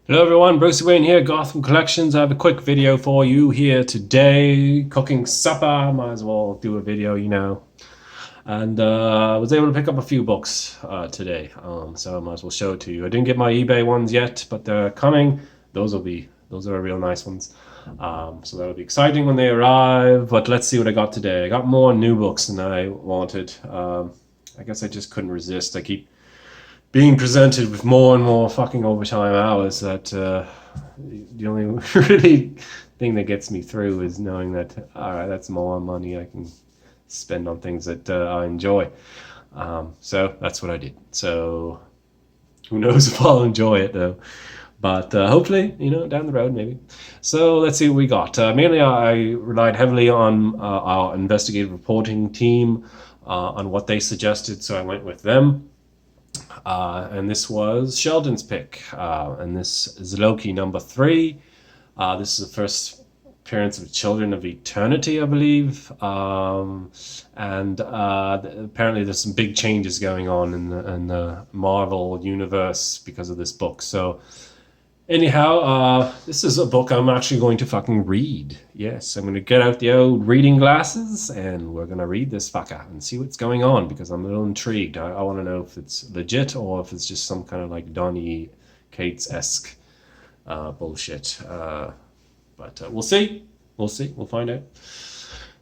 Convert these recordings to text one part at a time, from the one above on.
Hello everyone, Brucey Wayne here, Gotham Collections. I have a quick video for you here today. Cooking supper, might as well do a video, And I was able to pick up a few books today, so I might as well show it to you. I didn't get my eBay ones yet, but they're coming. Those are real nice ones. So that'll be exciting when they arrive, but let's see what I got today. I got more new books than I wanted. I guess I just couldn't resist. I keep being presented with more and more fucking overtime hours that the only really thing that gets me through is knowing that, all right, that's more money I can spend on things that I enjoy. So that's what I did. So who knows if I'll enjoy it though. But hopefully, down the road maybe. So let's see what we got. Mainly I relied heavily on our investigative reporting team on what they suggested, so I went with them. And this was Sheldon's pick. And this is Loki number 3. This is the first appearance of Children of Eternity, I believe. And apparently there's some big changes going on in the Marvel universe because of this book. So anyhow, this is a book I'm actually going to fucking read. Yes, I'm going to get out the old reading glasses and we're going to read this fucker and see what's going on because I'm a little intrigued. I want to know if it's legit or if it's just some kind of like Donny Cates-esque bullshit. But we'll see. We'll see. We'll find out.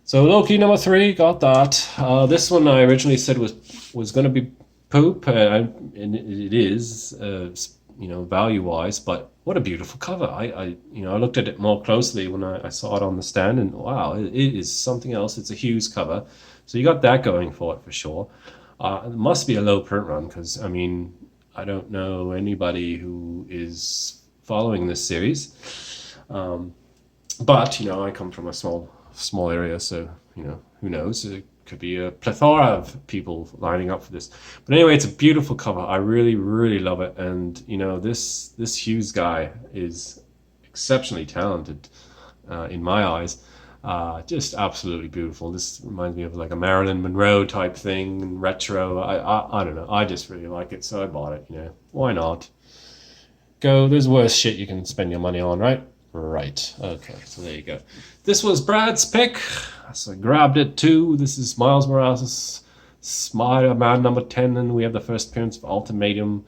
So Loki number 3, got that. This one I originally said was going to be poop, and it is, value-wise, but what a beautiful cover. I looked at it more closely when I saw it on the stand, and wow, it is something else. It's a Hughes cover. So you got that going for it for sure. It must be a low print run because, I don't know anybody who is following this series. But, I come from a small area, so, who knows? It could be a plethora of people lining up for this. But anyway, it's a beautiful cover. I really, really love it. And, this Hughes guy is exceptionally talented in my eyes. Just absolutely beautiful. This reminds me of like a Marilyn Monroe type thing, retro. I don't know. I just really like it, so I bought it, Why not? There's worse shit you can spend your money on, right? Right. Okay, so there you go. This was Brad's pick, so I grabbed it too. This is Miles Morales' Spider-Man number 10, and we have the first appearance of Ultimatum.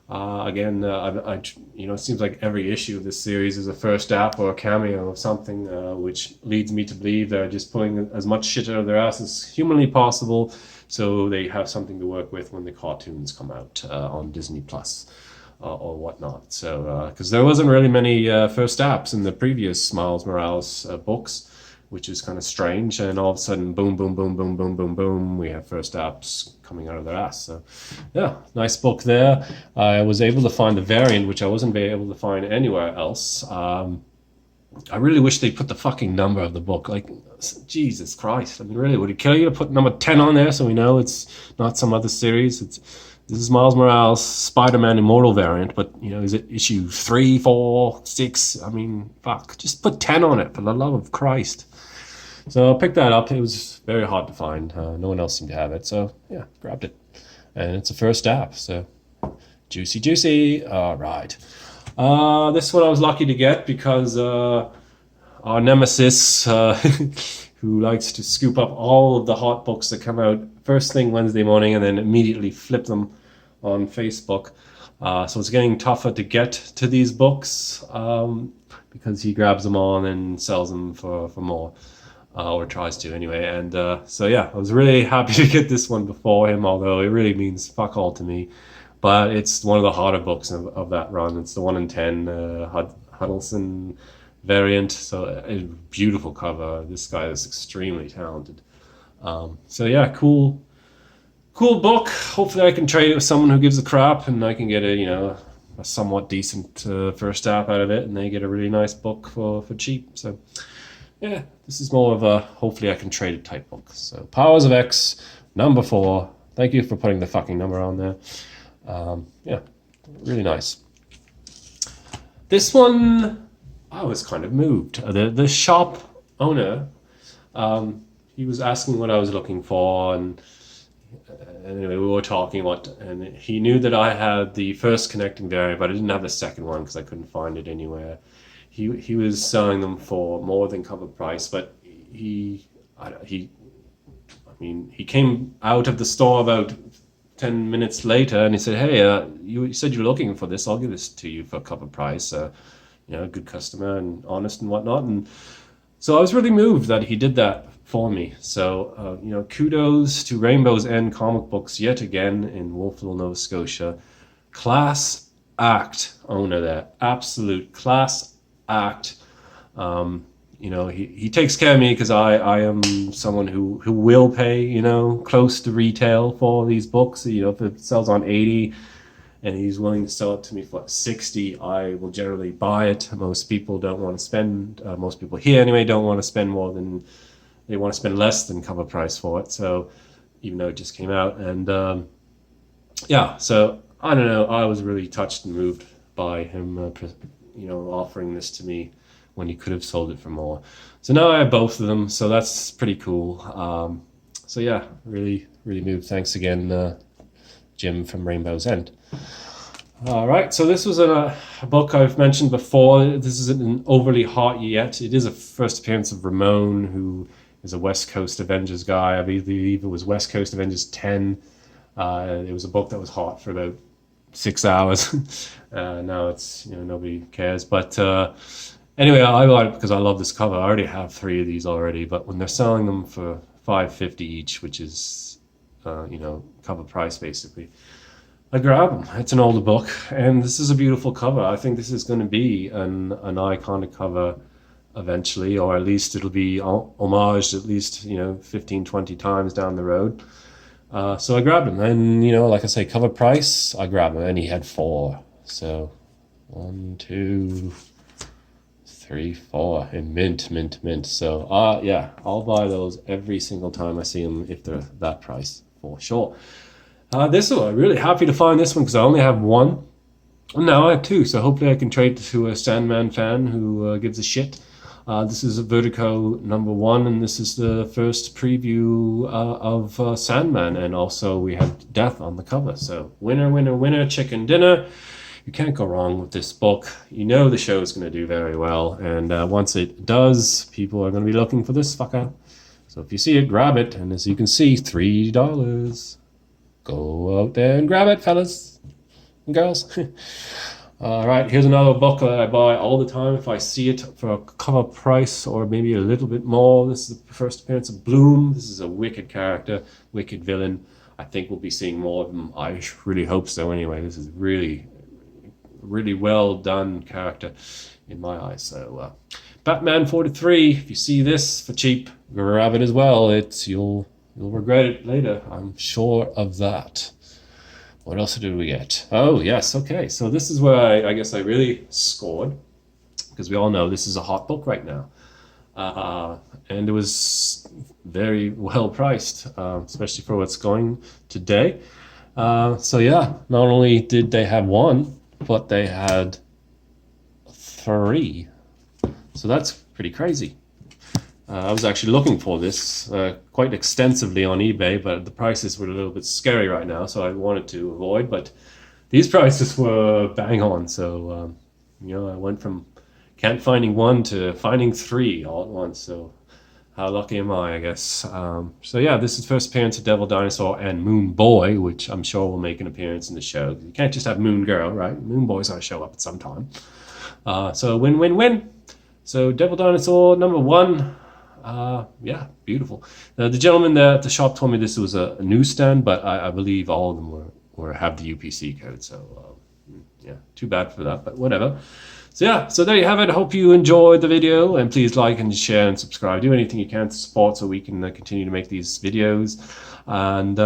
Again, it seems like every issue of this series is a first app or a cameo of something, which leads me to believe they're just pulling as much shit out of their ass as humanly possible, so they have something to work with when the cartoons come out on Disney Plus. Or whatnot. So, because there wasn't really many first apps in the previous Miles Morales books, which is kind of strange. And all of a sudden, boom, boom, boom, boom, boom, boom, boom, we have first apps coming out of their ass. So, yeah, nice book there. I was able to find the variant, which I wasn't able to find anywhere else. I really wish they put the fucking number of the book. Like, Jesus Christ. Really, would it kill you to put number 10 on there so we know it's not some other series? This is Miles Morales' Spider-Man Immortal variant, but, is it issue 3, 4, 6? Fuck. Just put 10 on it, for the love of Christ. So I picked that up. It was very hard to find. No one else seemed to have it, so, yeah, grabbed it. And it's a first app, so juicy, juicy. All right. This one I was lucky to get because our nemesis, who likes to scoop up all of the hot books that come out first thing Wednesday morning and then immediately flip them on Facebook. So it's getting tougher to get to these books because he grabs them on and sells them for more, or tries to anyway. And so yeah, I was really happy to get this one before him, although it really means fuck all to me. But it's one of the harder books of that run. It's the 1 in 10 Huddleston variant, so a beautiful cover. This guy is extremely talented. So yeah, cool book. Hopefully I can trade it with someone who gives a crap and I can get a somewhat decent first app out of it and they get a really nice book for cheap. So yeah, this is more of a hopefully I can trade it type book. So Powers of X number 4. Thank you for putting the fucking number on there. Yeah, really nice. This one I was kind of moved. The shop owner, he was asking what I was looking for, and anyway, we were talking and he knew that I had the first connecting variant, but I didn't have the second one because I couldn't find it anywhere. He was selling them for more than cover price, but he he came out of the store about 10 minutes later and he said, "Hey, you said you're looking for this. I'll give this to you for cover price. Good customer and honest and whatnot." And so I was really moved that he did that for me. So, kudos to Rainbow's End Comic Books yet again in Wolfville, Nova Scotia. Class act owner there. Absolute class act. He takes care of me because I am someone who will pay, close to retail for these books. If it sells on 80 and he's willing to sell it to me for 60, I will generally buy it. Most people don't want to spend, most people here anyway, don't want to spend more than, they want to spend less than cover price for it. So even though it just came out, and so I don't know, I was really touched and moved by him, offering this to me when he could have sold it for more. So now I have both of them, so that's pretty cool. So yeah, really, really moved. Thanks again, Jim from Rainbow's End. All right, so this was a book I've mentioned before. This isn't overly hot yet. It is a first appearance of Ramon, who is a West Coast Avengers guy. I believe it was West Coast Avengers 10. It was a book that was hot for about 6 hours. Now it's, nobody cares. But anyway, I like it because I love this cover. I already have 3 of these already, but when they're selling them for $5.50 each, which is, cover price basically, I grab them. It's an older book, and this is a beautiful cover. I think this is going to be an iconic cover eventually, or at least it'll be homaged at least 15, 20 times down the road. So I grabbed him, and like I say, cover price, I grabbed him, and he had 4. So 1, 2, 3, 4 in mint. So yeah, I'll buy those every single time I see them if they're that price, for sure. This one, I'm really happy to find this one because I only have 1. Now I have 2, so hopefully I can trade to a Sandman fan who gives a shit. This is a Vertigo #1, and this is the first preview of Sandman, and also we have Death on the cover. So winner, chicken dinner. You can't go wrong with this book. The show is going to do very well, and once it does, people are going to be looking for this fucker. So if you see it, grab it, and as you can see, $3. Go out there and grab it, fellas and girls. All right, here's another book that I buy all the time if I see it for a cover price or maybe a little bit more. This is the first appearance of Bloom. This is a wicked character, wicked villain. I think we'll be seeing more of him. I really hope so anyway. This is really, really well done character in my eyes. So Batman 43, if you see this for cheap, grab it as well. You'll regret it later, I'm sure of that. What else did we get? Oh, yes, okay. So this is where I guess I really scored, because we all know this is a hot book right now. And it was very well priced, especially for what's going today. So yeah, not only did they have 1, but they had 3. So that's pretty crazy. I was actually looking for this quite extensively on eBay, but the prices were a little bit scary right now, so I wanted to avoid. But these prices were bang on, so I went from can't finding 1 to finding 3 all at once. So how lucky am I guess. So yeah, this is first appearance of Devil Dinosaur and Moon Boy, which I'm sure will make an appearance in the show. You can't just have Moon Girl, right? Moon Boy's got to show up at some time. So win. So Devil Dinosaur #1. Yeah, beautiful. The gentleman there at the shop told me this was a newsstand, but I believe all of them have the UPC code. So yeah, too bad for that, but whatever. So yeah, so there you have it. I hope you enjoyed the video, and please like and share and subscribe. Do anything you can to support so we can continue to make these videos. And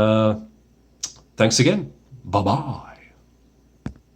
thanks again. Bye-bye.